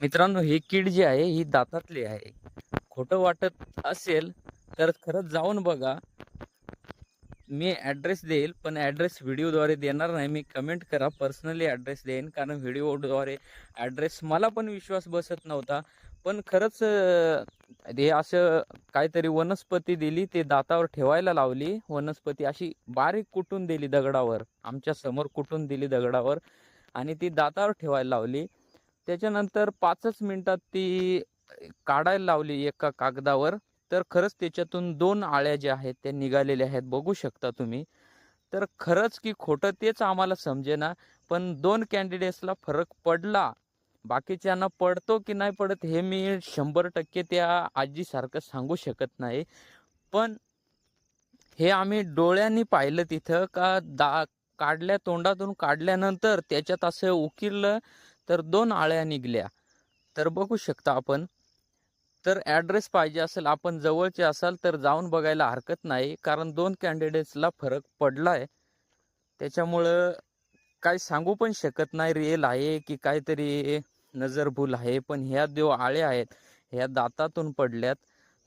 मित्रांनो, ही कीड जी आहे ही दातातली आहे. खोटं वाटत असेल तर खरंच जाऊन बघा. मी ॲड्रेस देईल, पण ॲड्रेस व्हिडिओद्वारे देणार नाही. मी कमेंट करा, पर्सनली ॲड्रेस देईन. कारण व्हिडिओद्वारे ॲड्रेस मला पण विश्वास बसत नव्हता. पण खरंच हे असं काहीतरी वनस्पती दिली, ते दातावर ठेवायला लावली. वनस्पती अशी बारीक कुटून दिली दगडावर, आमच्या समोर कुटून दिली दगडावर आणि ती दातावर ठेवायला लावली. त्याच्यानंतर 5च मिनिटात ती काढायला लावली एका कागदावर. तर खरंच त्याच्यातून 2 आळ्या ज्या आहेत त्या निघालेल्या आहेत, बघू शकता तुम्ही. तर खरंच की खोटं तेच आम्हाला समजेना. पण 2 कॅन्डिडेट्सला फरक पडला. बाकीच्यांना पडतो की नाही पडत हे मी 100% त्या आजीसारखं सांगू शकत नाही. पण हे आम्ही डोळ्यांनी पाहिलं तिथं का काढल्या तोंडातून काढल्यानंतर त्याच्यात असं उकिरलं तर 2 आळ्या निघाल्या. तर बघू शकता आपण. तर ॲड्रेस पाहिजे असेल, आपण जवळचे असाल तर जाऊन बघायला हरकत नाही. कारण 2 कॅन्डिडेट्सला फरक पडलाय. त्याच्यामुळं काही सांगू पण शकत नाही रिअल आहे की काहीतरी नजरभूल आहे. पण ह्या जो आळ्या आहेत, ह्या दातातून पडल्यात.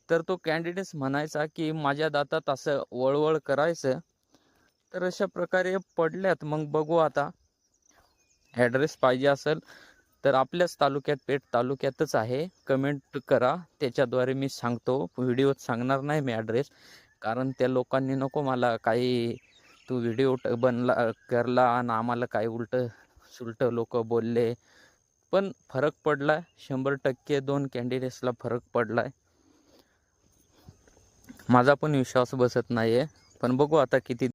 तर तो कॅन्डिडेट्स म्हणायचा की माझ्या दातात असं वळवळ करायचं. तर अशा प्रकारे पडल्यात. मग बघू आता. ॲड्रेस पाहिजे असेल तर आपल्याच तालुक्यात, पेठ तालुक्यातच आहे. कमेंट करा, त्याच्याद्वारे मी सांगतो. व्हिडिओत सांगणार नाही मी ॲड्रेस. कारण त्या लोकांनी नको मला काही तू व्हिडिओ बनला करला आणि आम्हाला काही उलटं-सुलटं लोकं बोलले. पण फरक पडला 100% 2 कॅन्डिडेट्सला फरक पडलाय. माझा पण विश्वास बसत नाहीये. पण बघू आता किती